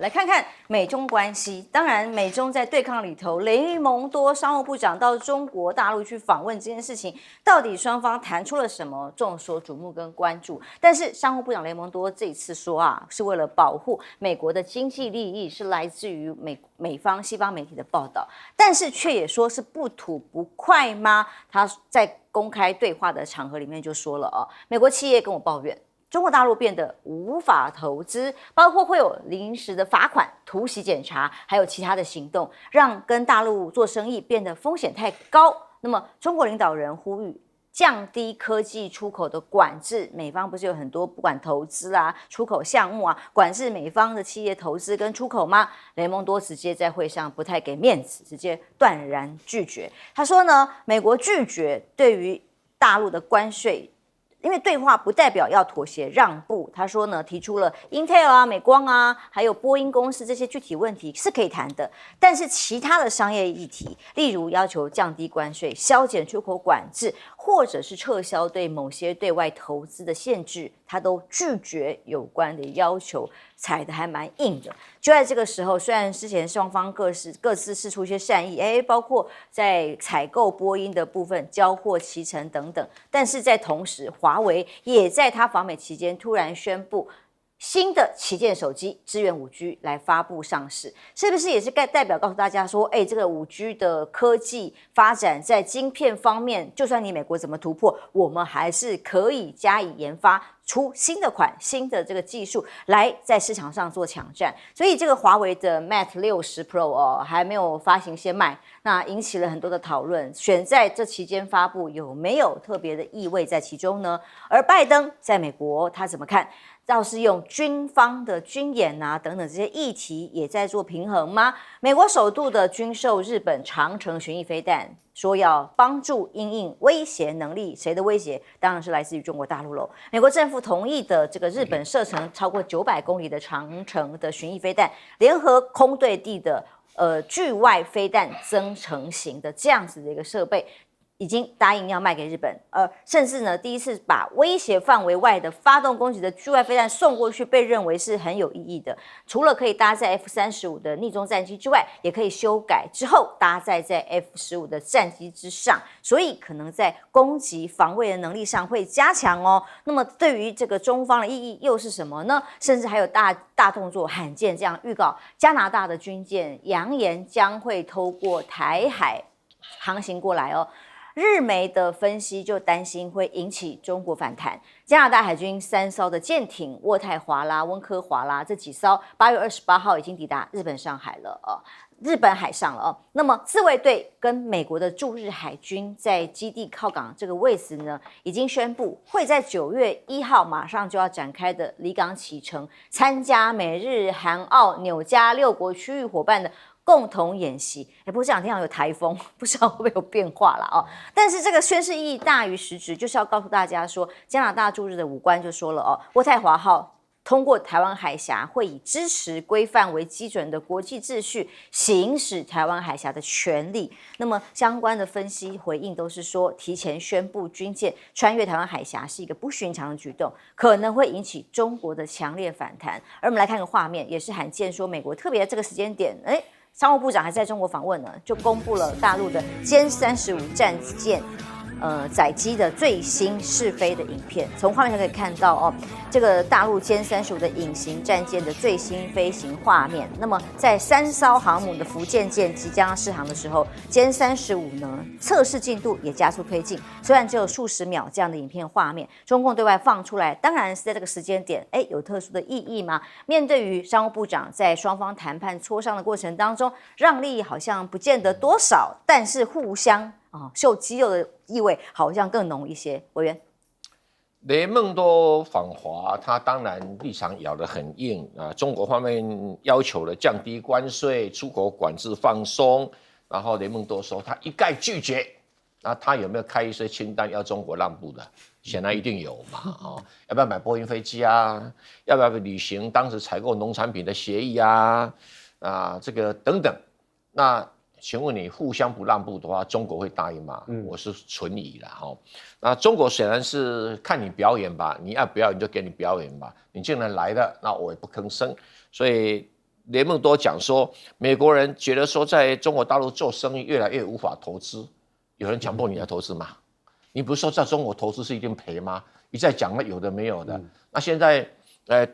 来看看美中关系。当然，美中在对抗里头，雷蒙多商务部长到中国大陆去访问这件事情，到底双方谈出了什么，众所瞩目跟关注。但是商务部长雷蒙多这一次说啊，是为了保护美国的经济利益，是来自于美方西方媒体的报道，但是却也说是不吐不快吗？他在公开对话的场合里面就说了哦，美国企业跟我抱怨。中国大陆变得无法投资，包括会有临时的罚款、突袭检查，还有其他的行动，让跟大陆做生意变得风险太高。那么，中国领导人呼吁降低科技出口的管制，美方不是有很多不管投资啊、出口项目啊，管制美方的企业投资跟出口吗？雷蒙多直接在会上不太给面子，直接断然拒绝。他说呢，美国拒绝对于大陆的关税。因为对话不代表要妥协让步，他说呢，提出了 Intel 啊、美光啊，还有波音公司这些具体问题是可以谈的，但是其他的商业议题，例如要求降低关税、削减出口管制，或者是撤销对某些对外投资的限制，他都拒绝有关的要求，踩得还蛮硬的。就在这个时候，虽然之前双方各自释出一些善意，包括在采购波音的部分交货期程等等，但是在同时，华为也在他访美期间突然宣布新的旗舰手机支援 5G 来发布上市，是不是也是代表告诉大家说，这个 5G 的科技发展在晶片方面，就算你美国怎么突破，我们还是可以加以研发出新的新的这个技术来在市场上做抢占。所以这个华为的 Mate 60 Pro 还没有发行先卖，那引起了很多的讨论，选在这期间发布有没有特别的意味在其中呢？而拜登在美国他怎么看？倒是用军方的军演啊等等这些议题也在做平衡吗？美国首度的军售日本长程巡弋飞弹，说要帮助因应威胁能力，谁的威胁？当然是来自于中国大陆喽。美国政府同意的这个日本射程超过900公里的长程的巡弋飞弹，联合空对地的距外飞弹增程型的这样子的一个设备。已经答应要卖给日本，甚至呢，第一次把威胁范围外的发动攻击的距外飞弹送过去，被认为是很有意义的。除了可以搭载 F-35的逆中战机之外，也可以修改之后搭载在 F-15的战机之上，所以可能在攻击防卫的能力上会加强哦。那么对于这个中方的意义又是什么呢？甚至还有大动作罕见这样预告，加拿大的军舰扬言将会透过台海航行过来哦。日媒的分析就担心会引起中国反弹。加拿大海军3艘的舰艇渥太华啦、温科华啦这几艘，8月28号已经抵达日本上海了日本海上了那么自卫队跟美国的驻日海军在基地靠港这个位置呢，已经宣布会在9月1号马上就要展开的离港启程，参加美日韩澳纽加6国区域伙伴的共同演习。不过这两天好像有台风，不知道会不会有变化了但是这个宣示意义大于实质，就是要告诉大家说，加拿大驻日的武官就说了渥太华号通过台湾海峡，会以支持规范为基准的国际秩序，行使台湾海峡的权利。那么相关的分析回应都是说，提前宣布军舰穿越台湾海峡是一个不寻常的举动，可能会引起中国的强烈反弹。而我们来看个画面，也是罕见说美国特别在这个时间点，商务部长还在中国访问呢，就公布了大陆的歼35战舰载机的最新试飞的影片。从画面上可以看到这个大陆歼35的隐形战舰的最新飞行画面。那么在3艘航母的福建舰即将试航的时候，歼35呢测试进度也加速推进，虽然只有数十秒这样的影片画面，中共对外放出来，当然是在这个时间点有特殊的意义吗？面对于商务部长在双方谈判磋商的过程当中，让利好像不见得多少，但是互相秀肌肉的意味好像更浓一些。委员，雷蒙多访华，他当然立场咬得很硬中国方面要求了降低关税、出口管制放松，然后雷蒙多说他一概拒绝。那他有没有开一些清单要中国让步的？显然一定有嘛要不要买波音飞机啊？要不要履行当时采购农产品的协议啊？这个等等。那请问你互相不让步的话，中国会答应吗？我是存疑了那中国显然是看你表演吧，你要表演就给你表演吧，你既然来了，那我也不吭声。所以雷蒙多讲说，美国人觉得说在中国大陆做生意越来越无法投资，有人强迫你来投资吗？你不是说在中国投资是一定赔吗？一再讲了有的没有的，那现在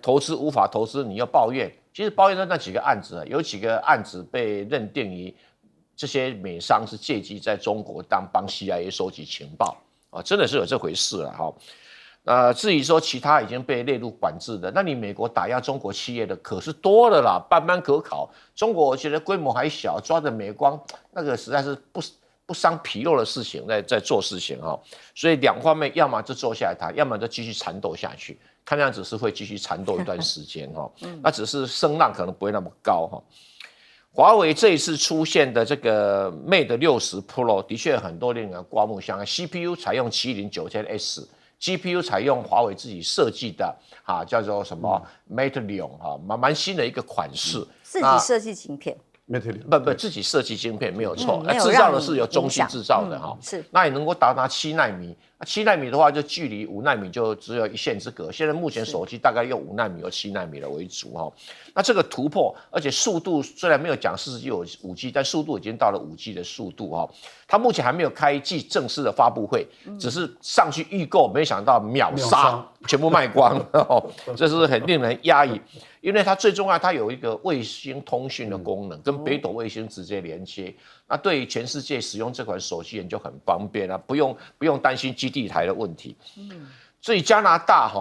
投资无法投资，你又抱怨，其实抱怨的那几个案子，有几个案子被认定于这些美商是借机在中国帮 CIA 收集情报啊，真的是有这回事了哈。至于说其他已经被列入管制的，那你美国打压中国企业的可是多了啦，班班可考。中国我觉得规模还小，抓着美光那个实在是不伤皮肉的事情在做事情哈。所以两方面要么就坐下来谈，要么就继续缠斗下去。看样子是会继续缠斗一段时间哈，那只是声浪可能不会那么高哈。华为这一次出现的这个 Mate 60 Pro 的确很多令人刮目相看 ，CPU 采用7090S。GPU 采用华为自己设计的叫做什么 Mate 6蛮新的一个款式，自己设计晶片。不，自己设计晶片没有错，制造的是由中芯制造的是，那也能够达7奈米，7奈米的话就距离5奈米就只有一线之隔。现在目前手机大概用5奈米或7奈米的为主那这个突破，而且速度虽然没有讲4G有5G，但速度已经到了5G 的速度它目前还没有开季正式的发布会，只是上去预购，没想到秒杀，全部卖光这是很令人压抑。因为它最重要，它有一个卫星通讯的功能，跟北斗卫星直接连接。那对于全世界使用这款手机人就很方便不用担心基地台的问题。至于加拿大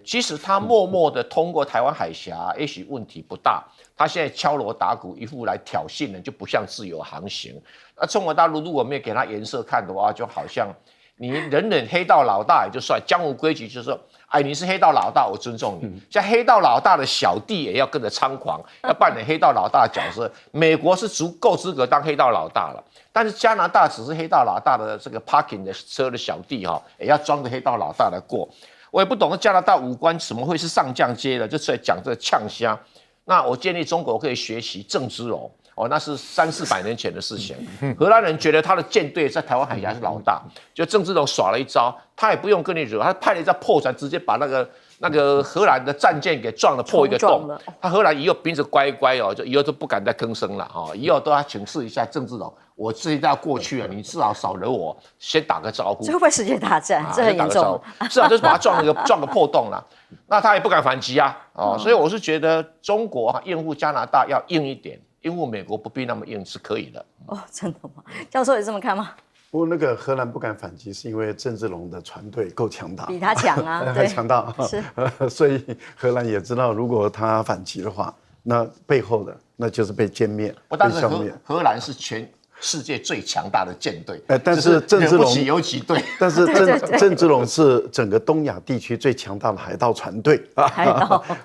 其实它默默的通过台湾海峡，也许问题不大。它现在敲锣打鼓，一副来挑衅的，就不像自由航行。那中国大陆如果没有给它颜色看的话，就好像你人黑道老大也就算，江湖规矩就是说。你是黑道老大，我尊重你。像黑道老大的小弟也要跟着猖狂，要扮演黑道老大的角色。美国是足够资格当黑道老大了，但是加拿大只是黑道老大的这个 parking 的车的小弟也要装着黑道老大来过。我也不懂加拿大武官怎么会是上将阶的，就出来讲这个呛虾。那我建议中国可以学习郑芝龙。那是300-400年前的事情。荷兰人觉得他的舰队在台湾海峡是老大，就郑芝龙耍了一招，他也不用跟你惹，他派了一艘破船，直接把那个荷兰的战舰给撞了破一个洞。他荷兰以后鼻子乖乖就以后都不敢再吭声了以后都要请示一下郑芝龙，我这一要过去了，你至少少惹我，先打个招呼。这会不会世界大战？这很严重。至少就是把他撞个破洞了，那他也不敢反击所以我是觉得中国应付加拿大要硬一点。因为美国不必那么硬是可以的真的吗？教授也这么看吗？不过那个荷兰不敢反击，是因为郑芝龙的船队够强大，比他强还强大是，所以荷兰也知道，如果他反击的话，那背后的那就是被歼灭。但是荷兰是全世界最强大的舰队，但是郑芝龙有几队，但是郑芝龙是整个东亚地区最强大的海盗船队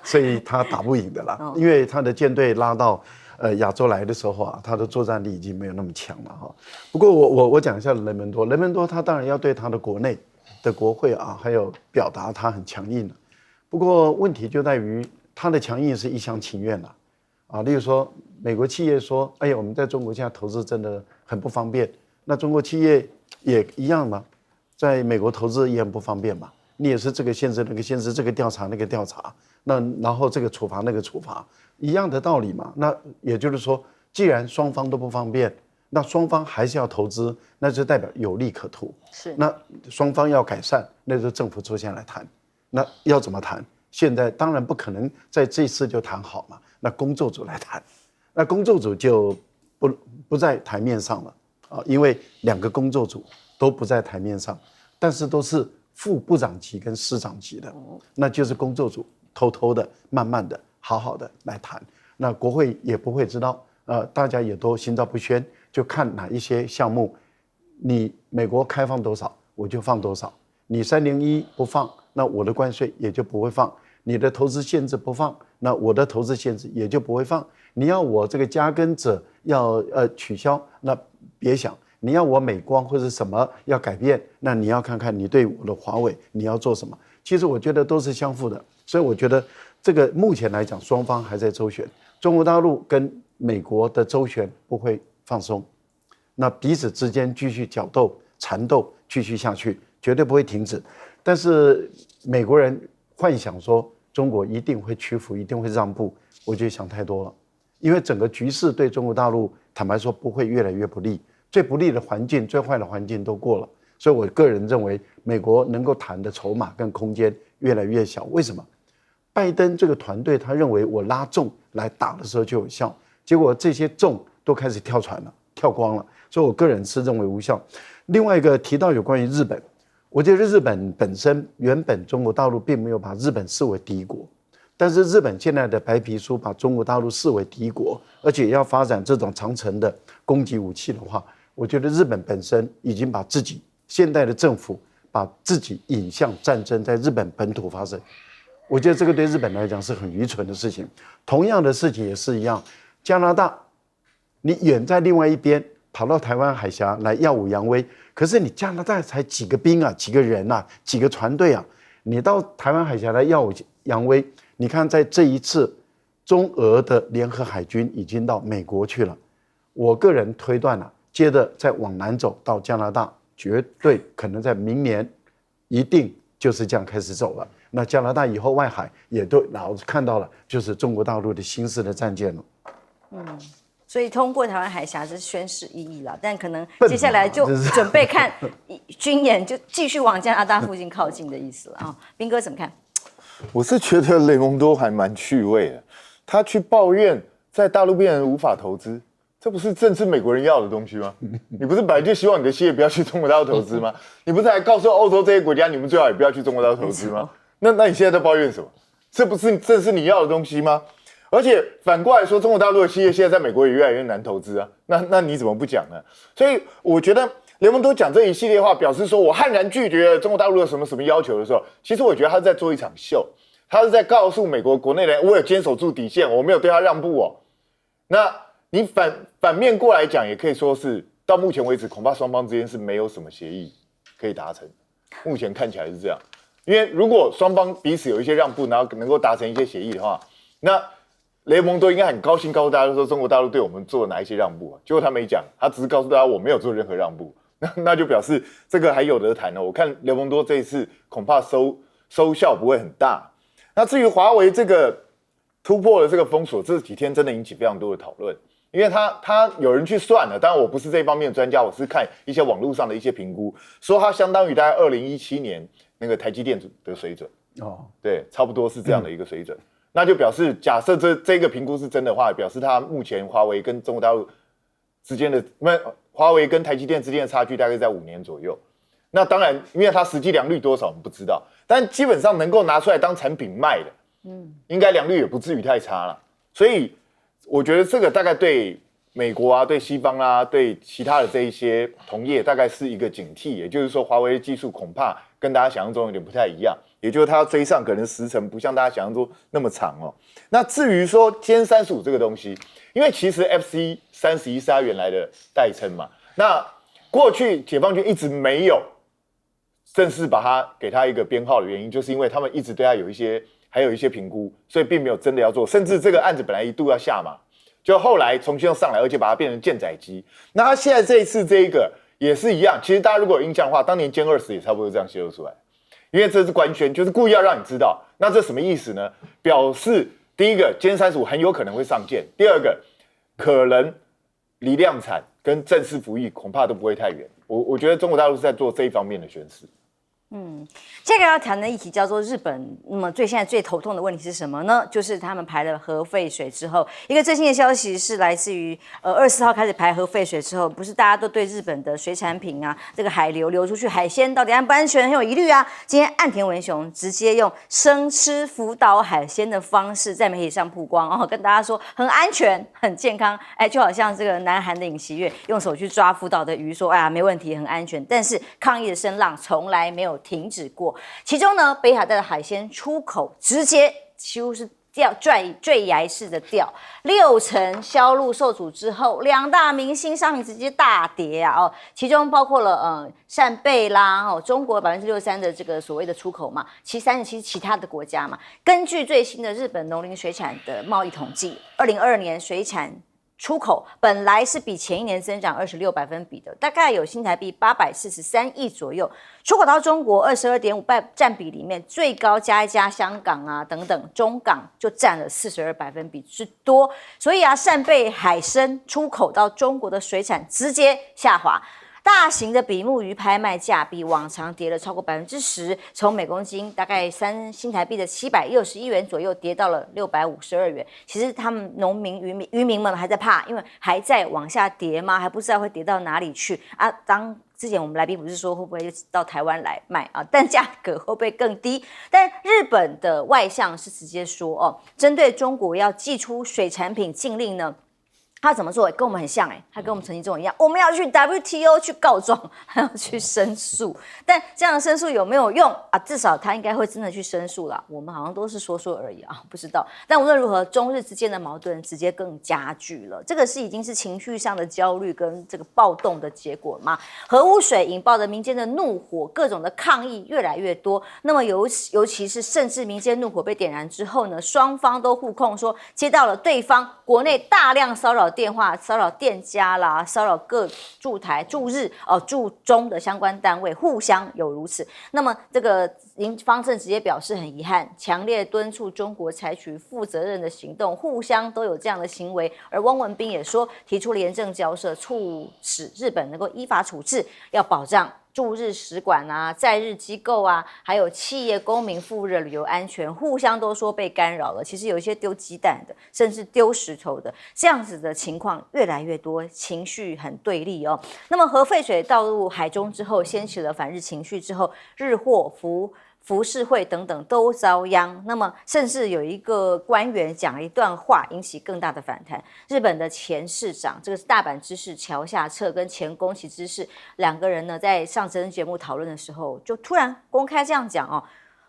所以他打不赢的啦，因为他的舰队拉到。亚洲来的时候他的作战力已经没有那么强了不过我讲一下雷蒙多，他当然要对他的国内的国会还有表达他很强硬不过问题就在于他的强硬是一厢情愿例如说美国企业说，哎呀，我们在中国现在投资真的很不方便，那中国企业也一样嘛，在美国投资也很不方便嘛，你也是这个限制那个限制，这个调查那个调查，那然后这个处罚那个处罚。一样的道理嘛，那也就是说，既然双方都不方便，那双方还是要投资，那就代表有利可图。是，那双方要改善，那就政府坐下来谈。那要怎么谈？现在当然不可能在这次就谈好嘛，那工作组来谈，那工作组就不在台面上了因为2个工作组都不在台面上，但是都是副部长级跟司长级的，那就是工作组偷偷的、慢慢的。好好的来谈，那国会也不会知道，大家也都心照不宣，就看哪一些项目，你美国开放多少，我就放多少，你301不放，那我的关税也就不会放，你的投资限制不放，那我的投资限制也就不会放，你要我这个加耕者要取消，那别想，你要我美光或者什么要改变，那你要看看你对我的华为你要做什么，其实我觉得都是相互的，所以我觉得。这个目前来讲，双方还在周旋，中国大陆跟美国的周旋不会放松，那彼此之间继续角斗、缠斗，继续下去，绝对不会停止。但是美国人幻想说中国一定会屈服，一定会让步，我觉得想太多了，因为整个局势对中国大陆坦白说不会越来越不利，最不利的环境、最坏的环境都过了，所以我个人认为美国能够谈的筹码跟空间越来越小。为什么？拜登这个团队他认为我拉重来打的时候就有效，结果这些重都开始跳船了，跳光了，所以我个人是认为无效。另外一个提到有关于日本，我觉得日本本身原本中国大陆并没有把日本视为敌国，但是日本现在的白皮书把中国大陆视为敌国，而且要发展这种长程的攻击武器的话，我觉得日本本身已经把自己现代的政府把自己引向战争在日本本土发生。我觉得这个对日本来讲是很愚蠢的事情。同样的事情也是一样，加拿大，你远在另外一边，跑到台湾海峡来耀武扬威，可是你加拿大才几个兵啊，几个人啊，几个船队啊，你到台湾海峡来耀武扬威，你看在这一次，中俄的联合海军已经到美国去了，我个人推断啊，接着再往南走到加拿大，绝对可能在明年，一定就是这样开始走了。那加拿大以后外海也都老子看到了，就是中国大陆的新式的战舰了。所以通过台湾海峡是宣示意义了，但可能接下来就准备看军演，就继续往加拿大附近靠近的意思了啊。彬哥怎么看？我是觉得雷蒙多还蛮趣味的，他去抱怨在大陆变成无法投资，这不是正是美国人要的东西吗？你不是本来就希望你的企业不要去中国大陆投资吗？你不是还告诉欧洲这些国家，你们最好也不要去中国大陆投资吗？那你现在在抱怨什么？这不是正是你要的东西吗？而且反过来说，中国大陆的企业现在在美国也越来越难投资啊。那你怎么不讲呢？所以我觉得雷蒙多讲这一系列话，表示说我悍然拒绝中国大陆的什么什么要求的时候，其实我觉得他是在做一场秀，他是在告诉美国国内人，我有坚守住底线，我没有对他让步哦。那你反面过来讲，也可以说是到目前为止，恐怕双方之间是没有什么协议可以达成。目前看起来是这样。因为如果双方彼此有一些让步，然后能够达成一些协议的话，那雷蒙多应该很高兴告诉大家说中国大陆对我们做了哪一些让步啊？结果他没讲，他只是告诉大家我没有做任何让步，那就表示这个还有得谈呢。我看雷蒙多这一次恐怕收效不会很大。那至于华为这个突破了这个封锁，这几天真的引起非常多的讨论，因为他有人去算了，当然我不是这方面的专家，我是看一些网络上的一些评估，说它相当于大概2017年。那个台积电的水准对，差不多是这样的一个水准，那就表示假设这个评估是真的话，表示它目前华为跟中国大陆之间的华为跟台积电之间的差距大概在5年左右。那当然，因为它实际良率多少我们不知道，但基本上能够拿出来当产品卖的，应该良率也不至于太差了。所以我觉得这个大概对美国啊、对西方啊、对其他的这一些同业，大概是一个警惕。也就是说，华为的技术恐怕跟大家想象中有点不太一样，也就是它要追上，可能时程不像大家想象中那么长哦。那至于说歼35这个东西，因为其实 FC31是它原来的代称嘛，那过去解放军一直没有正式给它一个编号的原因，就是因为他们一直对它还有一些评估，所以并没有真的要做，甚至这个案子本来一度要下马。就后来重新又上来，而且把它变成舰载机。那他现在这一次这一个也是一样，其实大家如果有印象的话，当年歼20也差不多这样泄露出来，因为这是官宣，就是故意要让你知道。那这什么意思呢？表示第一个歼35很有可能会上舰，第二个可能离量产跟正式服役恐怕都不会太远。我觉得中国大陆是在做这一方面的宣示。下个要谈的议题叫做日本，那么现在最头痛的问题是什么呢？就是他们排了核废水之后，一个最新的消息是来自于24号开始排核废水之后，不是大家都对日本的水产品啊，这个海流出去海鲜到底安不安全很有疑虑啊。今天岸田文雄直接用生吃福岛海鲜的方式在媒体上曝光，跟大家说很安全、很健康，就好像这个南韩的尹锡悦用手去抓福岛的鱼，说没问题，很安全。但是抗议的声浪从来没有停止过。其中呢，北海道的海鲜出口直接几乎是坠崖式的掉，60%销路受阻之后，2大明星商品直接大跌啊！其中包括了扇贝啦，中国63%的这个所谓的出口嘛，其37%其他的国家嘛。根据最新的日本农林水产的贸易统计，2022年水产出口本来是比前一年增长26%的，大概有新台币843亿左右，出口到中国22.5%占比里面最高加一加香港啊等等，中港就占了42%之多，所以扇贝、海参出口到中国的水产直接下滑。大型的比目鱼拍卖价比往常跌了超过10%，从每公斤大概新台币的761元左右跌到了652元。其实他们农民渔民们还在怕，因为还在往下跌吗？还不知道会跌到哪里去啊？之前我们来宾不是说会不会到台湾来卖啊？但价格会不会更低？但日本的外相是直接说针对中国要祭出水产品禁令呢。他怎么做？跟我们很像他跟我们陈吉仲一样，我们要去 WTO 去告状，还要去申诉。但这样的申诉有没有用啊？至少他应该会真的去申诉啦。我们好像都是说说而已啊，不知道。但无论如何，中日之间的矛盾直接更加剧了。这个已经是情绪上的焦虑跟这个暴动的结果吗？核污水引爆的民间的怒火，各种的抗议越来越多。那么尤其是甚至民间怒火被点燃之后呢，双方都互控说接到了对方国内大量骚扰电话，骚扰店家啦，骚扰各驻台、驻日、驻中的相关单位，互相有如此。那么这个方正直接表示很遗憾，强烈敦促中国采取负责任的行动，互相都有这样的行为。而汪文斌也说，提出了严正交涉，促使日本能够依法处置，要保障驻日使馆啊、在日机构啊，还有企业公民赴日旅游安全，互相都说被干扰了。其实有一些丢鸡蛋的，甚至丢石头的，这样子的情况越来越多，情绪很对立那么核废水倒入海中之后，掀起了反日情绪之后，日货浮世绘等等都遭殃。那么甚至有一个官员讲了一段话，引起更大的反弹。日本的前市长，这个是大阪知事桥下彻跟前宫崎知事两个人呢，在上真人节目讨论的时候，就突然公开这样讲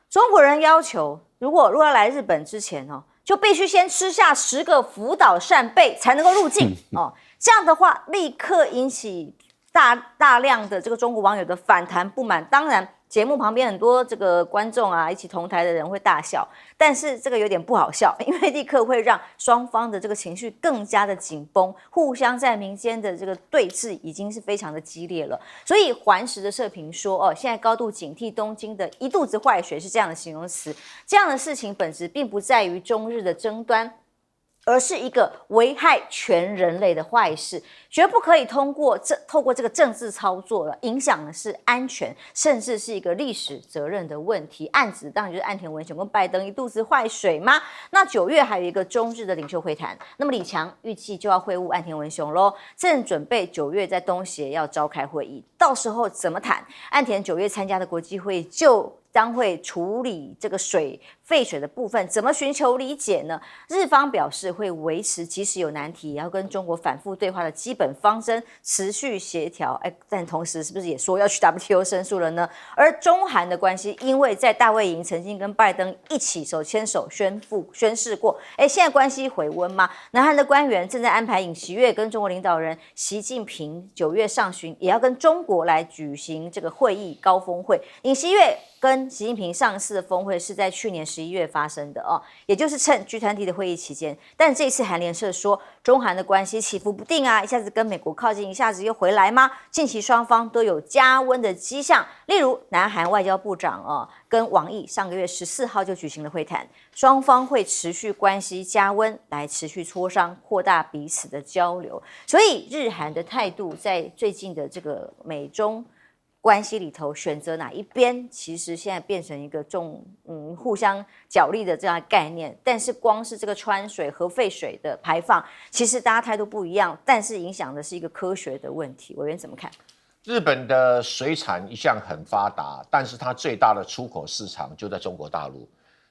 中国人要求，如果要来日本之前就必须先吃下10个福岛扇贝才能够入境这样的话立刻引起大量的这个中国网友的反弹不满。当然节目旁边很多这个观众啊，一起同台的人会大笑，但是这个有点不好笑，因为立刻会让双方的这个情绪更加的紧绷，互相在民间的这个对峙已经是非常的激烈了。所以环时的社评说现在高度警惕东京的一肚子坏水是这样的形容词。这样的事情本质并不在于中日的争端，而是一个危害全人类的坏事，绝不可以透过这个政治操作了，影响的是安全，甚至是一个历史责任的问题。案子当然就是岸田文雄跟拜登一肚子坏水吗？那9月还有一个中日的领袖会谈，那么李强预计就要会晤岸田文雄咯，正准备9月在东协要召开会议，到时候怎么谈？岸田9月参加的国际会议就将会处理这个废水的部分，怎么寻求理解呢？日方表示会维持即使有难题也要跟中国反复对话的基本方针，持续协调。但同时是不是也说要去 WTO 申诉了呢？而中韩的关系，因为在大卫营曾经跟拜登一起手牵手宣誓过，现在关系回温吗？南韩的官员正在安排尹锡悦跟中国领导人习近平9月上旬也要跟中国来举行这个会议高峰会。尹锡悦跟习近平上次的峰会是在去年11月发生的也就是趁G20的会议期间。但这次韩联社说，中韩的关系起伏不定一下子跟美国靠近，一下子又回来吗？近期双方都有加温的迹象，例如南韩外交部长跟王毅上个月14号就举行了会谈，双方会持续关系加温，来持续磋商，扩大彼此的交流。所以日韩的态度在最近的这个美中关系里头选择哪一边，其实现在变成一个互相角力的这样的概念。但是光是这个川水核废水的排放，其实大家态度不一样，但是影响的是一个科学的问题。委员怎么看？日本的水产一向很发达，但是它最大的出口市场就在中国大陆，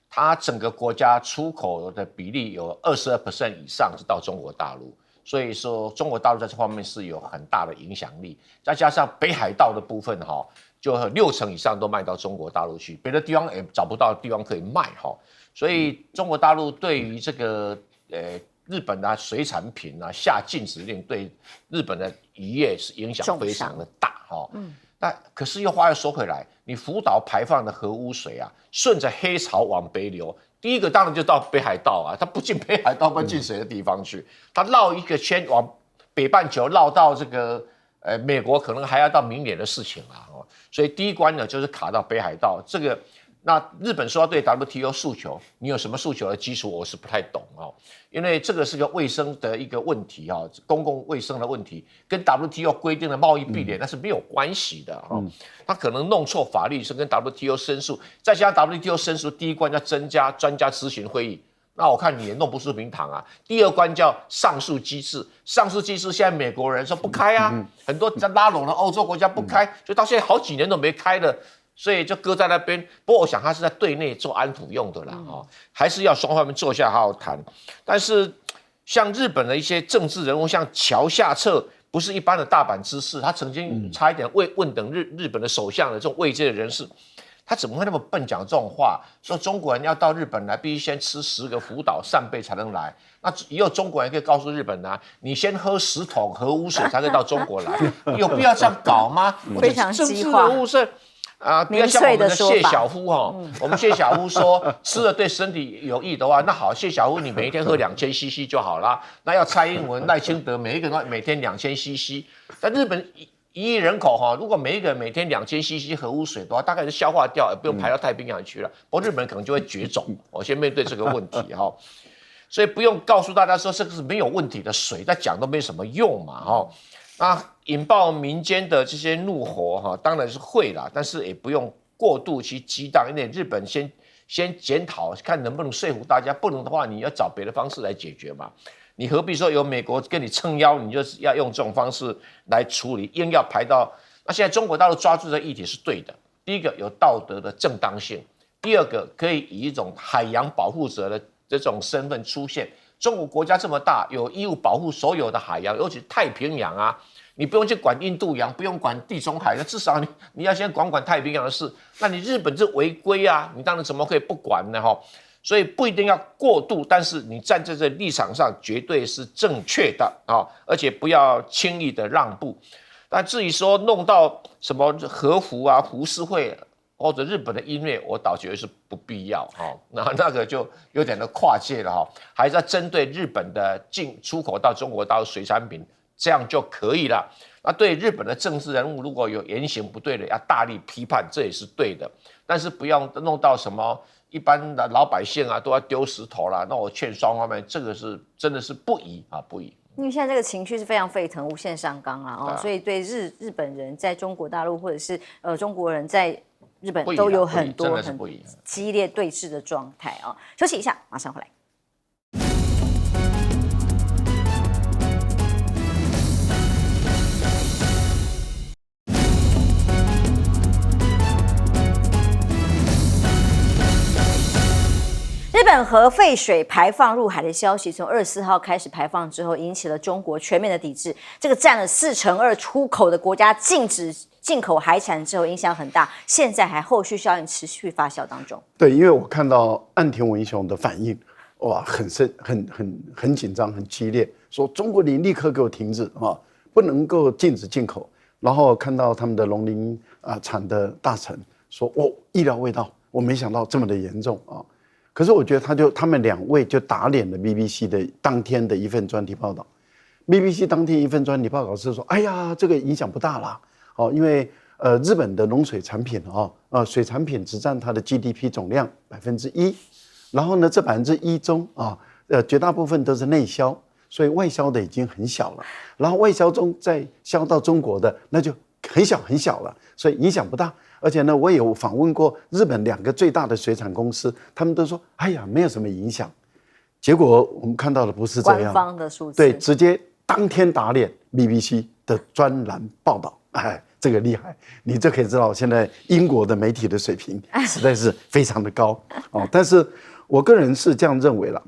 它整个国家出口的比例有22% 以上是到中国大陆。所以说，中国大陆在这方面是有很大的影响力，再加上北海道的部分就60%以上都卖到中国大陆去，别的地方也找不到地方可以卖所以中国大陆对于这个日本的水产品下禁止令，对日本的渔业是影响非常的大那可是又话又说回来，你福岛排放的核污水啊，顺着黑潮往北流，第一个当然就到北海道啊，它不进北海道，不进谁的地方去？它绕一个圈往北半球绕到这个美国，可能还要到明年的事情啦哦。所以第一关呢就是卡到北海道这个。那日本说要对 WTO 诉求，你有什么诉求的基础，我是不太懂哦，因为这个是个卫生的一个问题啊，公共卫生的问题，跟 WTO 规定的贸易壁垒那是没有关系的哦。他可能弄错法律，是跟 WTO 申诉，再加上 WTO 申诉第一关要增加专家咨询会议，那我看你也弄不出名堂啊。第二关叫上诉机制，上诉机制现在美国人说不开啊，很多拉拢了欧洲国家不开，就到现在好几年都没开了。所以就搁在那边，不过我想他是在对内做安抚用的啦，还是要双方面坐下好好谈。但是像日本的一些政治人物，像桥下彻，不是一般的大阪知事，他曾经差一点问等日本的首相的这种位阶的人士，他怎么会那么笨讲这种话？说中国人要到日本来，必须先吃10个福岛扇贝才能来。那以后中国人可以告诉日本啊，你先喝10桶核污水才可以到中国来，有必要这样搞吗？非常政治人物是。不要像我们的谢小夫我们谢小夫说吃了对身体有益的话，那好，谢小夫你每一天喝2000cc 就好了。那要蔡英文、赖清德每一个人每天2000cc，但日本1亿人口如果每一个人每天2000cc 核污水的话，大概是消化掉，也不用排到太平洋去了。不过日本人可能就会绝种。我先面对这个问题所以不用告诉大家说这个是没有问题的水，再讲都没什么用嘛那引爆民间的这些怒火当然是会啦，但是也不用过度去激荡，因为日本先检讨，看能不能说服大家，不能的话你要找别的方式来解决嘛。你何必说有美国跟你撑腰，你就是要用这种方式来处理，硬要排到。那现在中国大陆抓住的议题是对的，第一个有道德的正当性，第二个可以以一种海洋保护者的这种身份出现。中国国家这么大，有义务保护所有的海洋，尤其是太平洋啊。你不用去管印度洋，不用管地中海，那至少你要先管太平洋的事。那你日本是违规啊，你当然怎么可以不管呢？所以不一定要过度，但是你站在这立场上绝对是正确的而且不要轻易的让步。但至于说弄到什么和服啊、胡适会或者日本的音乐，我倒觉得是不必要那个就有点的跨界了还是要针对日本的出口到中国大陆水产品。这样就可以了。那对日本的政治人物，如果有言行不对的，要大力批判，这也是对的。但是不要弄到什么一般的老百姓都要丢石头啦。那我劝双方面，这个是真的是不宜不宜。因为现在这个情绪是非常沸腾、无限上纲所以对日本人在中国大陆，或者是中国人在日本都有很多很激烈对峙的状态休息一下，马上回来。日本核废水排放入海的消息，从24号开始排放之后，引起了中国全面的抵制。这个占了2%出口的国家禁止进口海产之后，影响很大。现在还后续效应持续发酵当中。对，因为我看到岸田文雄的反应，哇，很紧张，很激烈，说中国你立刻给我停止不能够禁止进口。然后看到他们的农林产的大臣说，意料未到，我没想到这么的严重可是我觉得他们2位就打脸了 BBC 的当天的一份专题报道。BBC 当天一份专题报道是说，哎呀，这个影响不大啦，因为日本的农水产品水产品只占它的 GDP 总量1%，然后呢，这1%中绝大部分都是内销，所以外销的已经很小了，然后外销中再销到中国的那就很小了，所以影响不大。而且呢，我也有访问过日本2个最大的水产公司，他们都说，哎呀，没有什么影响。结果我们看到的不是这样，官方的数字，对，直接当天打脸 BBC 的专栏报道，这个厉害，你这可以知道现在英国的媒体的水平实在是非常的高但是我个人是这样认为了，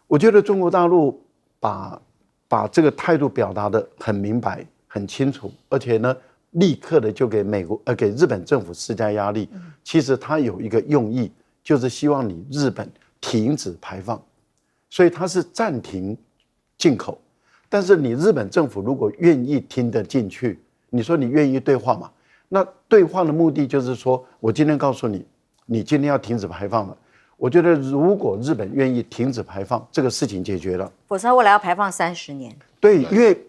我觉得中国大陆把这个态度表达得很明白、很清楚，而且呢，立刻的就给给日本政府施加压力。其实他有一个用意，就是希望你日本停止排放，所以他是暂停进口。但是你日本政府如果愿意听得进去，你说你愿意对话嘛？那对话的目的就是说，我今天告诉你，你今天要停止排放了。我觉得如果日本愿意停止排放，这个事情解决了。否则未来要排放30年。对，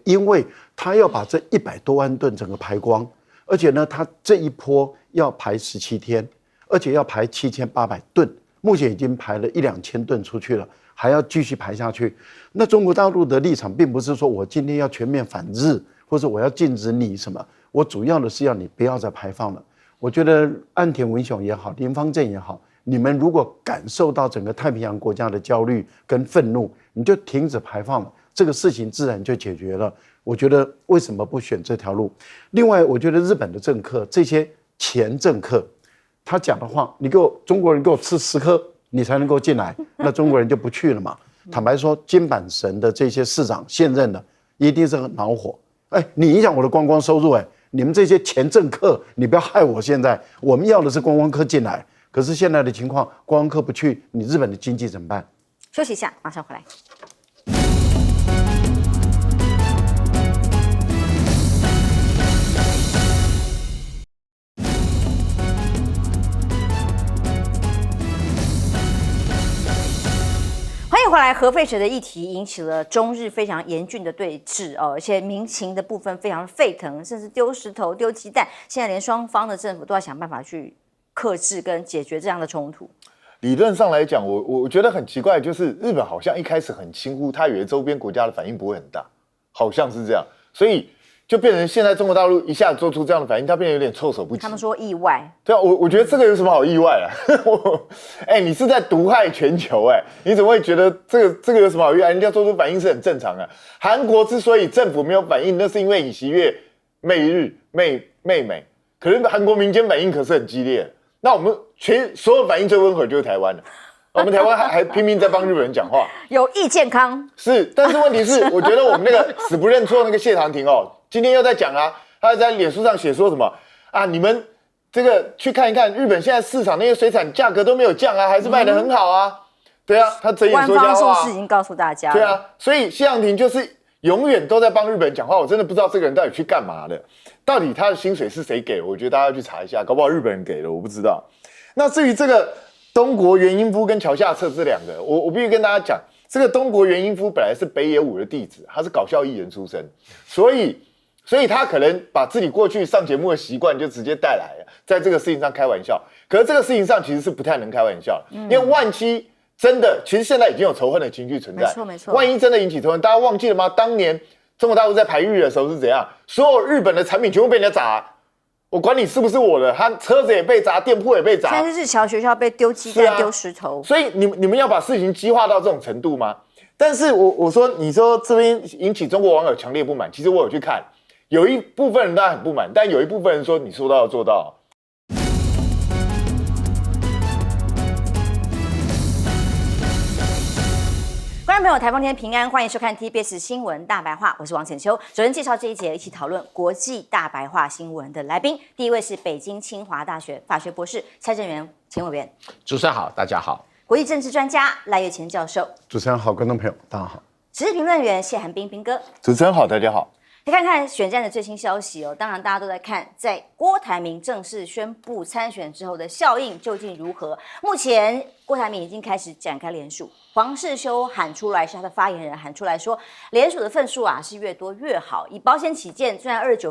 因为他要把这100多万吨整个排光，而且呢，他这一波要排17天，而且要排7800吨，目前已经排了1-2千吨出去了，还要继续排下去。那中国大陆的立场并不是说我今天要全面反日，或者我要禁止你什么，我主要的是要你不要再排放了。我觉得岸田文雄也好，林芳正也好，你们如果感受到整个太平洋国家的焦虑跟愤怒，你就停止排放了，这个事情自然就解决了。我觉得为什么不选这条路？另外，我觉得日本的政客，这些前政客，他讲的话，你给我中国人给我吃10颗，你才能够进来，那中国人就不去了嘛。坦白说，金板神的这些市长现任的，一定是很恼火。你影响我的观光收入，你们这些前政客，你不要害我。现在我们要的是观光客进来。可是现在的情况，观光客不去，你日本的经济怎么办？休息一下，马上回来。欢迎回来。核废水的议题引起了中日非常严峻的对峙而且民情的部分非常沸腾，甚至丢石头、丢鸡蛋。现在连双方的政府都要想办法去克制跟解决这样的冲突。理论上来讲，我觉得很奇怪，就是日本好像一开始很轻忽，他以为周边国家的反应不会很大，好像是这样，所以就变成现在中国大陆一下做出这样的反应，他变得有点措手不及。他们说意外，对啊，我觉得这个有什么好意外啊？你是在毒害全球你怎么会觉得这个有什么好意外？人家做出反应是很正常的。韩国之所以政府没有反应，那是因为尹锡悦媚日媚美，可是韩国民间反应可是很激烈的。那我们所有反应最温和就是台湾了，我们台湾还拼命在帮日本人讲话，有益健康是，但是问题是，我觉得我们那个死不认错那个谢长廷今天又在讲啊，他在脸书上写说什么啊？你们这个去看一看，日本现在市场那些水产价格都没有降啊，还是卖得很好啊。对啊，他睁眼说瞎话。官方数字已经告诉大家了。对啊，所以谢长廷就是永远都在帮日本人讲话，我真的不知道这个人到底去干嘛的。到底他的薪水是谁给的？我觉得大家要去查一下，搞不好日本人给的，我不知道。那至于这个东国原英夫跟桥下彻这两个，我必须跟大家讲，这个东国原英夫本来是北野武的弟子，他是搞笑艺人出身，所以他可能把自己过去上节目的习惯就直接带来了，在这个事情上开玩笑。可是这个事情上其实是不太能开玩笑，因为万一真的，其实现在已经有仇恨的情绪存在，没错。万一真的引起仇恨，大家忘记了吗？当年中国大陆在排日的时候是怎样？所有日本的产品全部被人家砸，我管你是不是我的，他车子也被砸，店铺也被砸。现在是日侨学校被丢鸡蛋、丢石头，所以你们要把事情激化到这种程度吗？但是我说，你说这边引起中国网友强烈不满，其实我有去看，有一部分人当然很不满，但有一部分人说你说到要做到。观众朋友，台风天平安，欢迎收看 TBS 新闻大白话，我是王浅秋。首先介绍这一节一起讨论国际大白话新闻的来宾，第一位是北京清华大学法学博士蔡正元前委员。主持人好，大家好。国际政治专家赖岳乾教授。主持人好，观众朋友大家好。时事评论员谢寒冰冰哥。主持人好，大家好。来看看选战的最新消息当然大家都在看，在郭台铭正式宣布参选之后的效应究竟如何。目前郭台铭已经开始展开联署，黄世修喊出来，是他的发言人喊出来说，联署的份数是越多越好，以保险起见，虽然29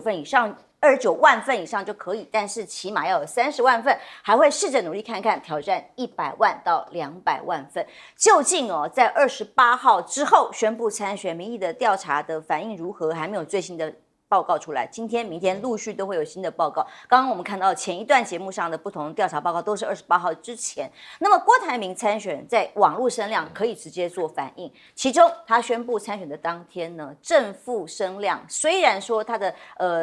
万份以上就可以，但是起码要有30万份，还会试着努力看看挑战100万到200万份。究竟在28号之后宣布参选，民意的调查的反应如何，还没有最新的报告出来，今天、明天陆续都会有新的报告。刚刚我们看到前一段节目上的不同调查报告都是28号之前。那么郭台铭参选在网络声量可以直接做反应，其中他宣布参选的当天呢，正负声量虽然说他的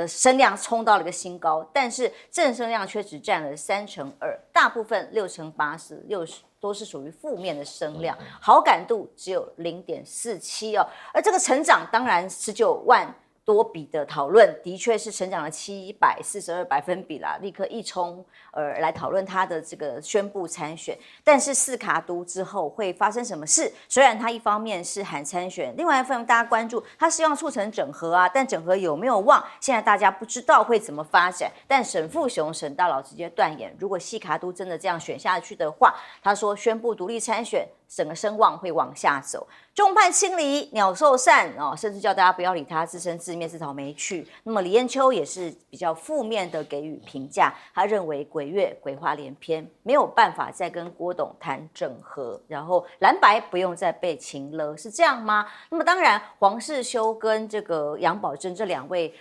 声量冲到了一个新高，但是正声量却只占了2%，大部分6%、80%、60%。都是属于负面的声量，好感度只有0.47而这个成长当然19万多笔的讨论，的确是成长了742百分比啦，立刻一冲来讨论他的这个宣布参选。但是四卡都之后会发生什么事？虽然他一方面是喊参选，另外一方面大家关注他希望促成整合啊，但整合有没有望？现在大家不知道会怎么发展。但沈富雄沈大佬直接断言，如果细卡都真的这样选下去的话，他说宣布独立参选，整个声望会往下走。众叛亲离，鸟兽散哦，甚至叫大家不要理他，自生自灭，自讨没趣。那么李彦秋也是比较负面的给予评价，他认为鬼月鬼话连篇，没有办法再跟郭董谈整合，然后蓝白不用再被情勒，是这样吗？那么当然，黄世修跟这个杨宝珍这两位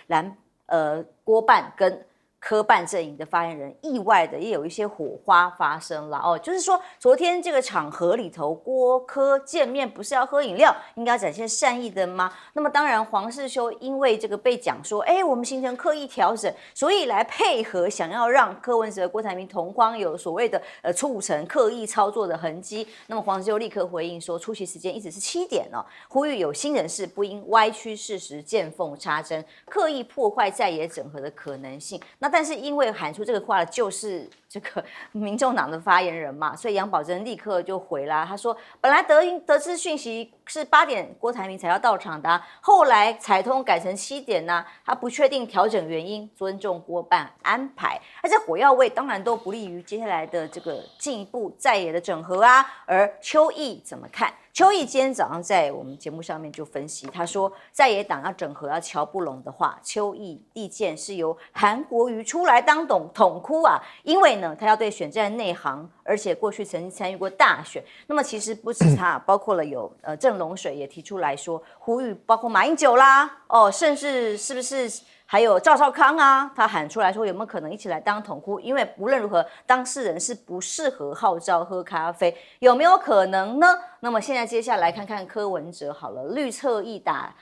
郭办跟科办阵营的发言人，意外的也有一些火花发生了哦。就是说，昨天这个场合里头，郭科见面不是要喝饮料，应该展现善意的吗？那么当然，黄世修因为这个被讲说，我们形成刻意调整，所以来配合，想要让柯文哲、郭台铭同框有所谓的促成刻意操作的痕迹。那么黄世修立刻回应说，出席时间一直是7点哦，呼吁有心人士不应歪曲事实、见缝插针，刻意破坏在野整合的可能性。那但是因为喊出这个话的就是这个民众党的发言人嘛，所以杨宝珍立刻就回啦，他说本来得知讯息是8点郭台铭才要到场的后来彩通改成7点他不确定调整原因，尊重郭办安排。而这火药味当然都不利于接下来的这个进一步在野的整合而邱毅怎么看？邱毅今天早上在我们节目上面就分析，他说在野党要整合要瞧不拢的话，邱毅意见是由韩国瑜出来当统哭因为呢他要对选战内行，而且过去曾经参与过大选。那么其实不止他，包括了有郑龙水也提出来说呼吁，包括马英九啦甚至是不是还有赵少康他喊出来说有没有可能一起来当统哭？因为无论如何，当事人是不适合号召喝咖啡，有没有可能呢？那么现在接下来看看柯文哲好了，绿侧翼打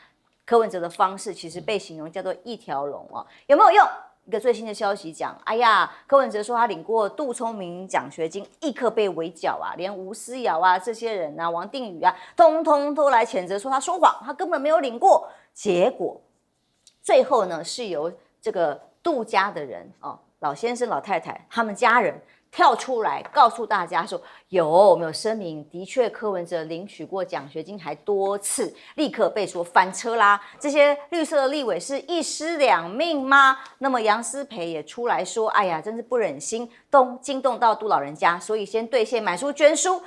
柯文哲的方式，其实被形容叫做一条龙有没有用？一个最新的消息讲，柯文哲说他领过杜聪明奖学金，立刻被围剿连吴思瑶这些人王定宇通通都来谴责说他说谎，他根本没有领过。结果最后呢，是由这个杜家的人老先生、老太太他们家人跳出来告诉大家说，没有声明，的确柯文哲领取过奖学金，还多次，立刻被说翻车啦。这些绿色的立委是一尸两命吗？那么杨思培也出来说，真是不忍心惊动到杜老人家，所以先兑现买书捐书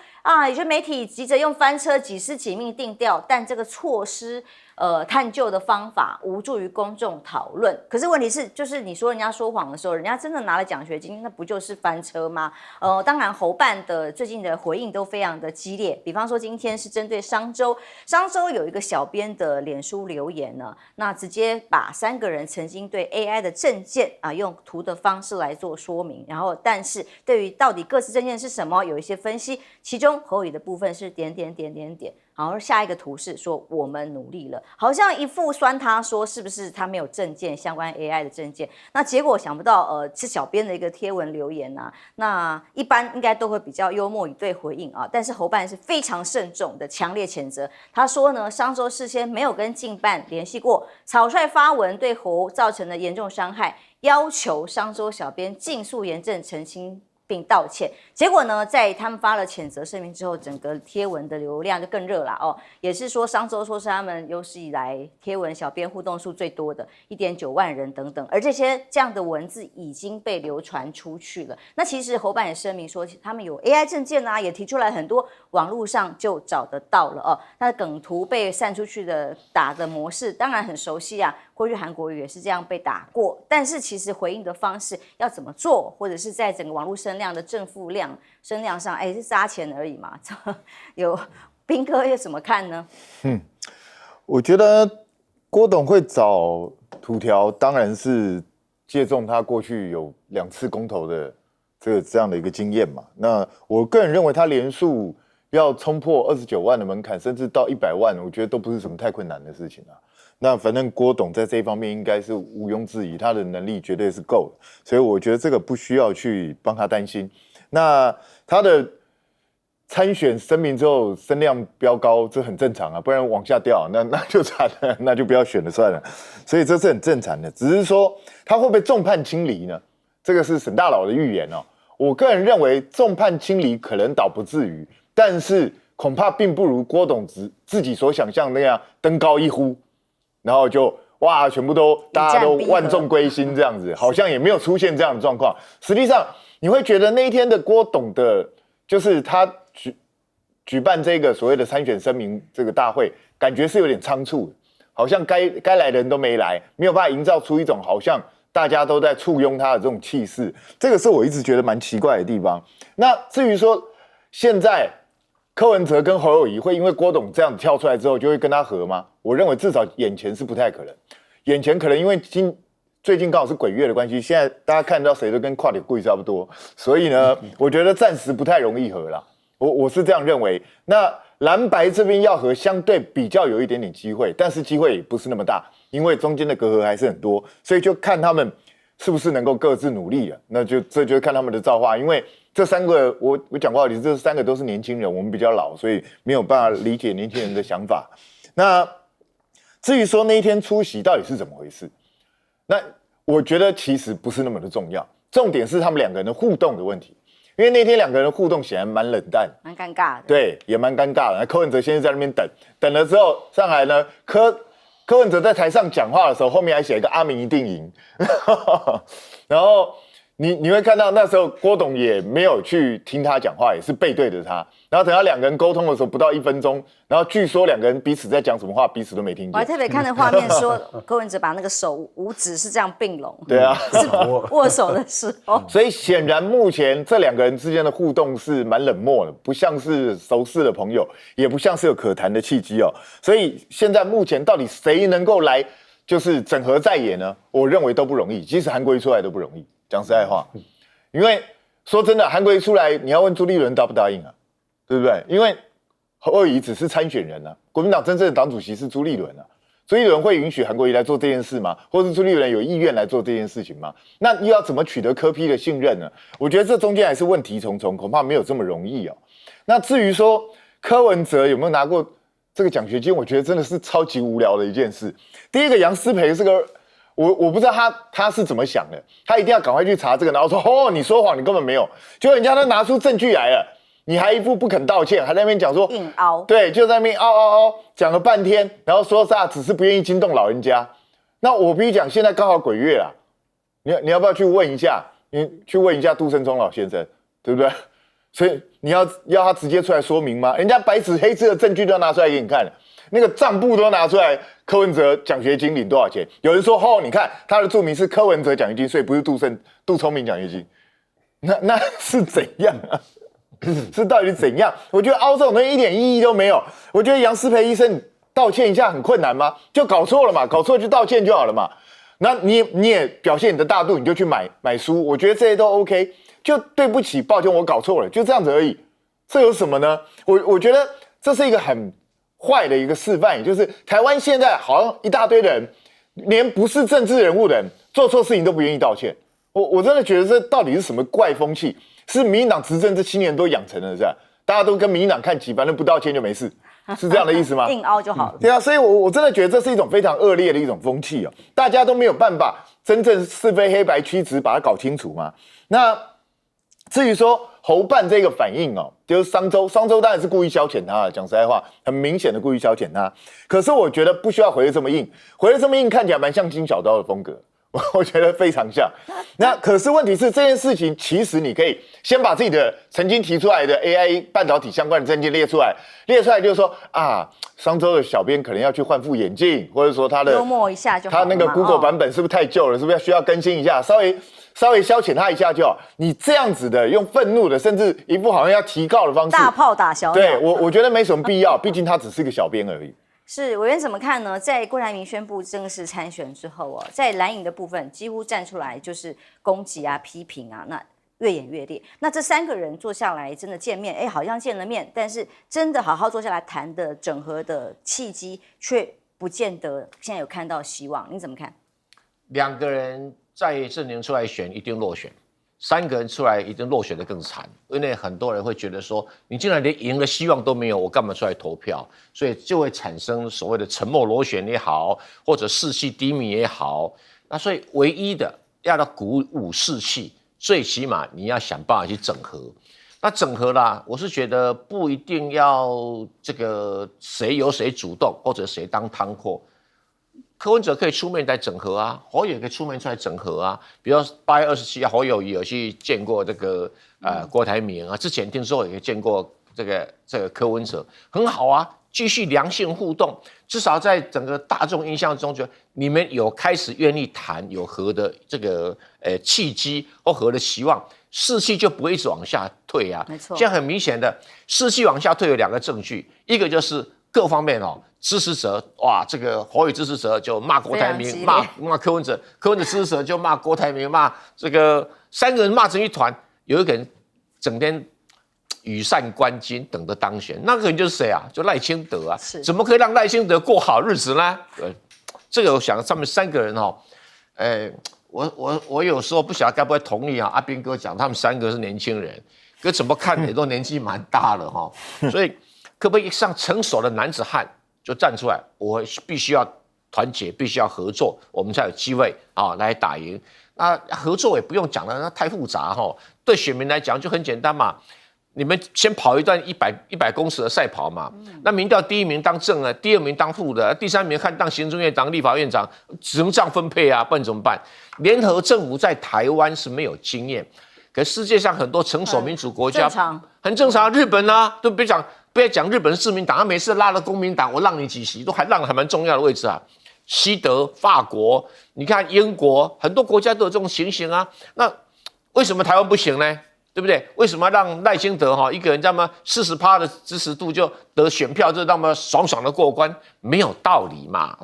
有些媒体急着用翻车几尸几命定调，但这个措施探究的方法无助于公众讨论。可是问题是，就是你说人家说谎的时候，人家真的拿了奖学金，那不就是翻车吗？当然侯办的最近的回应都非常的激烈，比方说今天是针对商周有一个小编的脸书留言呢，那直接把3个人曾经对 AI 的政见用图的方式来做说明，然后但是对于到底各自政见是什么有一些分析，其中侯友宜的部分是点。然后下一个图是说我们努力了，好像一副酸他说是不是他没有政见相关 AI 的政见，那结果想不到是小编的一个贴文留言那一般应该都会比较幽默以对回应但是侯办是非常慎重的强烈谴责，他说呢商周事先没有跟竞办联系过，草率发文对侯造成了严重伤害，要求商周小编尽速严正澄清并道歉。结果呢，在他们发了谴责声明之后，整个贴文的流量就更热了也是说商周说是他们有史以来贴文小编互动数最多的1.9万人等等，而这样的文字已经被流传出去了。那其实侯办也声明说，他们有 AI 政见也提出来很多，网络上就找得到了那梗图被散出去的打的模式，当然很熟悉过去韩国瑜也是这样被打过，但是其实回应的方式要怎么做，或者是在整个网络声量的正负量声量上，是撒钱而已嘛？有彬哥又怎么看呢？我觉得郭董会找土条，当然是借重他过去有2次公投的这样的一个经验嘛。那我个人认为他连署要冲破29万的门槛，甚至到100万，我觉得都不是什么太困难的事情那反正郭董在这一方面应该是毋庸置疑，他的能力绝对是够的，所以我觉得这个不需要去帮他担心。那他的参选声明之后声量飙高，这很正常啊，不然往下掉，那就惨了，那就不要选了算了。所以这是很正常的，只是说他会不会众叛亲离呢？这个是沈大佬的预言哦。我个人认为众叛亲离可能倒不至于，但是恐怕并不如郭董自己所想象那样登高一呼，然后就哇全部都大家都万众归心这样子，好像也没有出现这样的状况。实际上你会觉得那一天的郭董的，就是他举办这个所谓的参选声明这个大会，感觉是有点仓促的，好像该来的人都没来，没有办法营造出一种好像大家都在簇拥他的这种气势，这个是我一直觉得蛮奇怪的地方。那至于说现在柯文哲跟侯友宜会因为郭董这样跳出来之后就会跟他合吗？我认为至少眼前是不太可能，眼前可能因为最近刚好是鬼月的关系，现在大家看到谁都跟跨点贵差不多，所以呢，我觉得暂时不太容易合啦。我是这样认为。那蓝白这边要合，相对比较有一点点机会，但是机会也不是那么大，因为中间的隔阂还是很多，所以就看他们是不是能够各自努力了。那这就看他们的造化，因为这三个我讲过好几次，这三个都是年轻人，我们比较老，所以没有办法理解年轻人的想法。那至于说那一天出席到底是怎么回事，那我觉得其实不是那么的重要，重点是他们两个人的互动的问题。因为那天两个人的互动显然蛮冷淡，蛮尴尬的。对，也蛮尴尬的。柯文哲先是在那边等了之后上来呢，柯文哲在台上讲话的时候，后面还写一个阿明一定赢，然后你会看到那时候郭董也没有去听他讲话，也是背对着他。然后等到两个人沟通的时候，不到1分钟，然后据说两个人彼此在讲什么话，彼此都没听见。我还特别看那画面说，柯文哲把那个手五指是这样并拢，对啊，是握手的时候。所以显然目前这两个人之间的互动是蛮冷漠的，不像是熟识的朋友，也不像是有可谈的契机哦。所以现在目前到底谁能够来就是整合在野呢？我认为都不容易，即使韩国瑜出来都不容易。讲实在话，因为说真的，韩国瑜出来，你要问朱立伦答不答应啊？对不对？因为侯友宜只是参选人啊，国民党真正的党主席是朱立伦啊。朱立伦会允许韩国瑜来做这件事吗？或是朱立伦有意愿来做这件事情吗？那又要怎么取得柯 P 的信任呢？我觉得这中间还是问题重重，恐怕没有这么容易哦。那至于说柯文哲有没有拿过这个奖学金，我觉得真的是超级无聊的一件事。第一个，杨思培这个，我不知道他是怎么想的，他一定要赶快去查这个，然后说哦你说谎，你根本没有，结果人家都拿出证据来了。你还一副不肯道歉，还在那边讲说硬凹，对，就在那边凹，讲了半天，然后说啥只是不愿意惊动老人家。那我必须讲，现在刚好鬼月啦，你要不要去问一下？你去问一下杜胜忠老先生，对不对？所以你要他直接出来说明吗？人家白纸黑字的证据都拿出来给你看了，那个账簿都拿出来，柯文哲奖学金领多少钱？有人说哦，你看他的注明是柯文哲奖学金，所以不是杜聪明奖学金，那是怎样啊？是到底怎样？我觉得凹这种东西一点意义都没有。我觉得杨思培医生道歉一下很困难吗？就搞错了嘛，搞错就道歉就好了嘛。那你也表现你的大度，你就去买书，我觉得这些都 OK。就对不起，抱歉，我搞错了，就这样子而已。这有什么呢？我觉得这是一个很坏的一个示范，也就是台湾现在好像一大堆人，连不是政治人物的人做错事情都不愿意道歉。我真的觉得这到底是什么怪风气？是民进党执政这7年都养成了，是吧？大家都跟民进党看齐，反正不道歉就没事，是这样的意思吗？硬凹就好了。对啊，所以我真的觉得这是一种非常恶劣的一种风气哦，大家都没有办法真正是非黑白曲直把它搞清楚嘛。那至于说侯办这个反应哦，就是商周当然是故意消遣他，讲实在话，很明显的故意消遣他。可是我觉得不需要回得这么硬，回得这么硬看起来蛮像金小刀的风格。我觉得非常像。那可是问题是这件事情，其实你可以先把自己的曾经提出来的 AI 半导体相关的证件列出来就是说啊，商周的小编可能要去换副眼镜，或者说他的幽默一下就好了嘛。他那个 Google 版本是不是太旧了？是不是需要更新一下？稍微消遣他一下就好。你这样子的用愤怒的，甚至一副好像要提告的方式，大炮打小鸟。对我觉得没什么必要，毕竟他只是一个小编而已。是委员怎么看呢？在郭台铭宣布正式参选之后哦，在蓝营的部分几乎站出来就是攻击啊、批评啊，那越演越烈。那这3个人坐下来真的见面，好像见了面，但是真的好好坐下来谈的整合的契机，却不见得现在有看到希望。你怎么看？两个人在证明出来选一定落选， 3个人出来一定落选的更惨，因为很多人会觉得说，你竟然连赢的希望都没有，我干嘛出来投票？所以就会产生所谓的沉默螺旋也好，或者士气低迷也好。那所以唯一的要鼓舞士气，最起码你要想办法去整合。那整合啦，我是觉得不一定要这个谁由谁主动，或者谁当汤货。柯文哲可以出面来整合啊，侯友也可以出面出来整合啊。比如8月27号，侯友宜有去见过这个郭台铭啊，之前听说也见过这个柯文哲，很好啊，继续良性互动，至少在整个大众印象中，就你们有开始愿意谈有和的这个契机或和的期望，士气就不会一直往下退啊。没错，现在很明显的士气往下退有2个证据，一个就是各方面支持者哇，这个侯友支持者就骂郭台铭，骂柯文哲，柯文哲支持者就骂郭台铭，骂这个3个人骂成一团，有一个人整天羽扇纶巾等着当选，那个人就是谁啊？就赖清德啊！怎么可以让赖清德过好日子呢？这个我想他们3个人我有时候不晓得该不会同意啊。阿兵哥讲他们3个是年轻人，可怎么看也都年纪蛮大了哈，所以可不可以像成熟的男子汉？就站出来，我必须要团结，必须要合作，我们才有机会来打赢。那合作也不用讲了，那太复杂哈。对选民来讲就很简单嘛，你们先跑一段100公尺的赛跑嘛。那民调第1名当正的，第2名当副的，第3名看当行政院长、立法院长，只能这样分配啊，不然怎么办？联合政府在台湾是没有经验，可世界上很多成熟民主国家很正常，日本啊都不要讲日本是自民党，他每次拉了公民党，我让你几席，都还让还蛮重要的位置啊。西德、法国，你看英国，很多国家都有这种情形啊。那为什么台湾不行呢？对不对？为什么要让赖清德一个人这么40%的支持度就得选票，就那么爽爽的过关？没有道理嘛，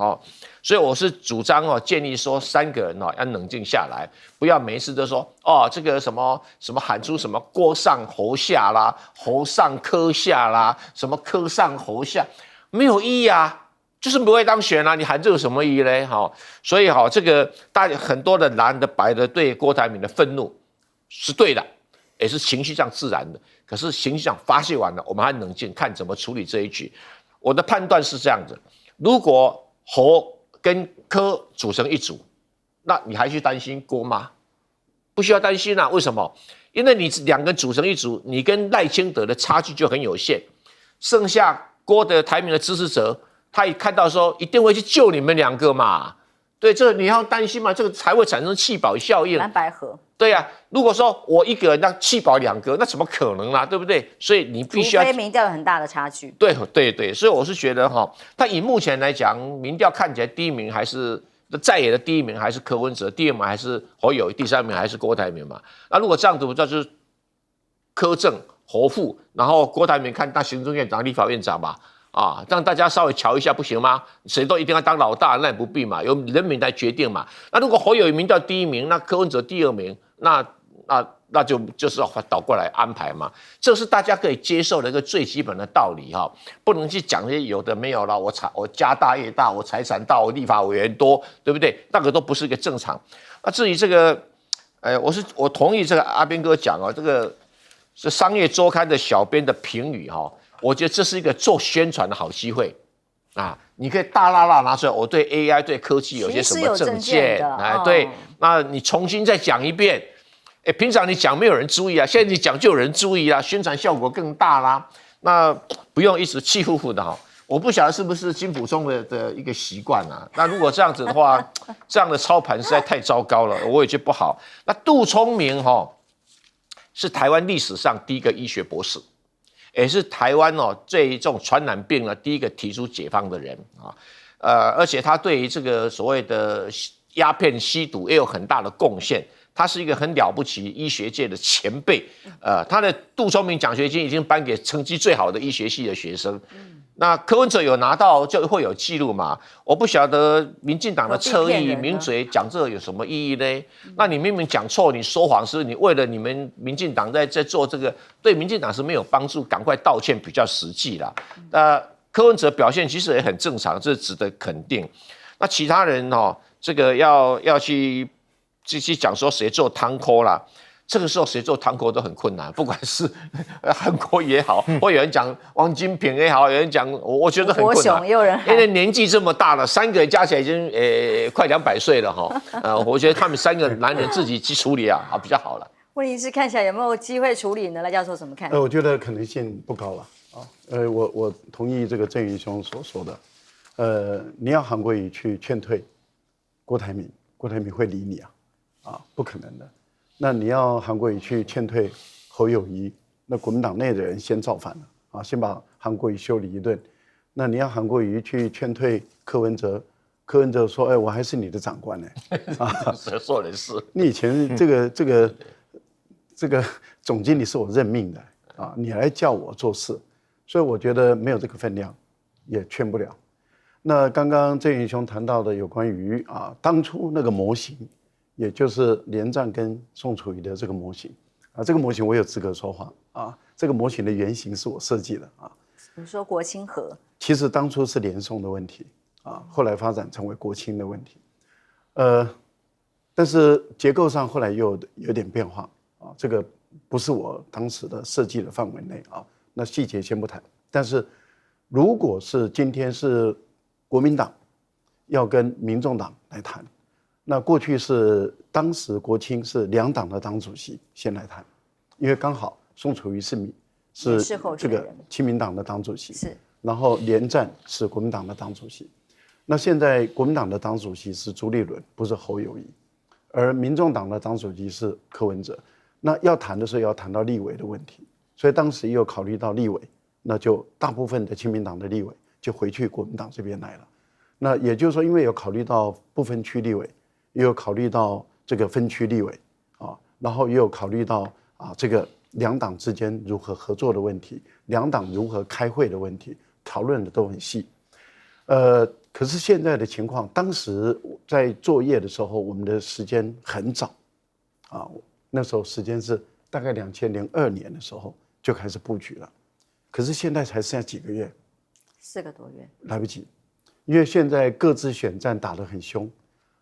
所以我是主张建议说3个人要冷静下来，不要每一次都说这个什么喊出什么郭上侯下啦，侯上柯下啦，什么柯上侯下，没有意义啊，就是不会当选啊，你喊这有什么意义嘞？所以这个很多的蓝的白的对郭台铭的愤怒是对的，也是情绪上自然的，可是情绪上发泄完了，我们还冷静看怎么处理这一局。我的判断是这样子，如果侯跟柯组成一组，那你还去担心郭吗？不需要担心啊，为什么？因为你2个组成一组，你跟赖清德的差距就很有限，剩下郭的台铭的支持者，他一看到说一定会去救你们2个嘛，对，这你要担心嘛，这个才会产生弃保效应。蓝白合。对啊，如果说我一个人让弃保2个，那怎么可能啊？对不对？所以你必须要，除非民调有很大的差距。对，所以我是觉得但以目前来讲，民调看起来第1名还是在野的第1名还是柯文哲，第2名还是侯友宜，第3名还是郭台铭嘛。那如果这样子，就是柯正侯副，然后郭台铭看当行政院长、立法院长嘛。让大家稍微瞧一下不行吗？谁都一定要当老大，那也不必嘛，由人民来决定嘛。那如果侯友宜民调第1名，那柯文哲第2名，那就是要倒过来安排嘛。这是大家可以接受的一个最基本的道理不能去讲些有的没有了。我家大业大，我财产大，我立法委员多，对不对？那个都不是一个正常。那至于这个，我同意这个阿兵哥讲这个是商业周刊的小编的评语我觉得这是一个做宣传的好机会你可以大拉拿出来，我对 AI 对科技有些什么政见对，那你重新再讲一遍。平常你讲没有人注意啊，现在你讲就有人注意啦，宣传效果更大啦。那不用一直气呼呼的我不晓得是不是金溥聪的一个习惯啊。那如果这样子的话，这样的操盘实在太糟糕了，我也觉得不好。那杜聪明是台湾历史上第一个医学博士。也是台湾这种传染病第一个提出解方的人而且他对于这个所谓的鸦片吸毒也有很大的贡献，他是一个很了不起医学界的前辈，他的杜聪明奖学金已经颁给成绩最好的医学系的学生。那柯文哲有拿到就会有记录嘛？我不晓得民进党的侧翼名嘴讲这有什么意义呢？那你明明讲错，你说谎，是你为了你们民进党在做这个，对民进党是没有帮助，赶快道歉比较实际啦。柯文哲表现其实也很正常，这是值得肯定。那其他人这个要去讲说谁做汤扣啦。这个时候谁做堂口都很困难，不管是韩国也好，或有人讲王金平也好，有人讲我觉得很困难，也有人因为年纪这么大了，3个人加起来已经快200岁了哈，我觉得他们3个男人自己去处理啊，比较好了。问题是看起来有没有机会处理呢？赖教授怎么看？我觉得可能性不高了啊。我同意这个郑宇兄所说的，你要韩国瑜去劝退郭台铭，郭台铭会理你啊，不可能的。那你要韩国瑜去劝退侯友宜，那国民党内的人先造反了啊，先把韩国瑜修理一顿。那你要韩国瑜去劝退柯文哲，柯文哲说：“我还是你的长官呢。”说人是，你以前这个总经理是我任命的啊，你来叫我做事，所以我觉得没有这个分量，也劝不了。那刚刚郑云兄谈到的有关于当初那个模型。也就是连战跟宋楚瑜的这个模型这个模型我有资格说话这个模型的原型是我设计的你说国亲和，其实当初是连宋的问题后来发展成为国亲的问题，但是结构上后来又有点变化这个不是我当时的设计的范围内那细节先不谈。但是如果是今天是国民党要跟民众党来谈。那过去是当时国亲是2党的党主席先来谈，因为刚好宋楚瑜是这个亲民党的党主席，是，然后连战是国民党的党主席。那现在国民党的党主席是朱立伦，不是侯友宜，而民众党的党主席是柯文哲。那要谈的时候要谈到立委的问题，所以当时也有考虑到立委，那就大部分的亲民党的立委就回去国民党这边来了。那也就是说，因为有考虑到不分区立委。也有考虑到这个分区立委然后也有考虑到这个2党之间如何合作的问题，2党如何开会的问题，讨论的都很细。可是现在的情况，当时在作业的时候，我们的时间很早那时候时间是大概2002年的时候就开始布局了，可是现在才剩下几个月，4个多月，来不及，因为现在各自选战打得很凶。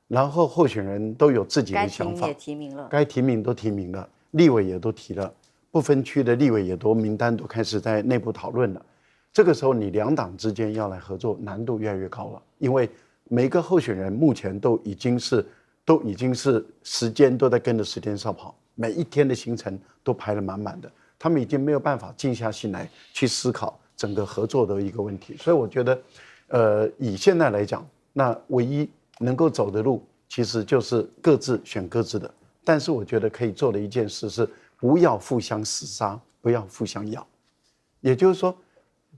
然后候选人都有自己的想法，该提名也提名了，该提名都提名了，立委也都提了，不分区的立委也都名单都开始在内部讨论了。这个时候你2党之间要来合作，难度越来越高了，因为每个候选人目前都已经是时间都在跟着时间上跑，每一天的行程都排得满满的，他们已经没有办法静下心来去思考整个合作的一个问题。所以我觉得，以现在来讲，那唯一能够走的路其实就是各自选各自的，但是我觉得可以做的一件事是不要互相厮杀，不要互相咬，也就是说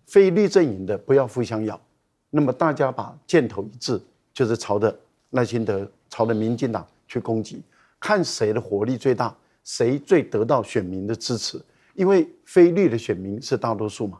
非绿阵营的不要互相咬，那么大家把箭头一致，就是朝着赖清德朝着民进党去攻击，看谁的火力最大，谁最得到选民的支持，因为非绿的选民是大多数嘛，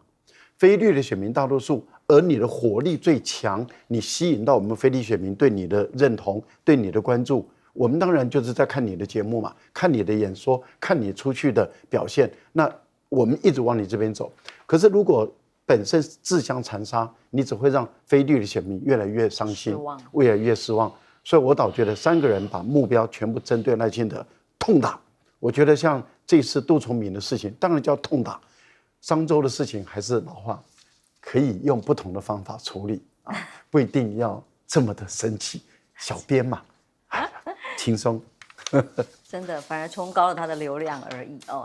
非绿的选民大多数，而你的火力最强，你吸引到我们非绿选民对你的认同，对你的关注，我们当然就是在看你的节目嘛，看你的演说，看你出去的表现，那我们一直往你这边走。可是如果本身自相残杀，你只会让非绿的选民越来越伤心，越来越失望。所以我倒觉得3个人把目标全部针对赖清德痛打，我觉得像这次杜聪明的事情，当然叫痛打。商周的事情还是老话，可以用不同的方法处理不一定要这么的生气。小编嘛，轻松。真的反而冲高了他的流量而已哦。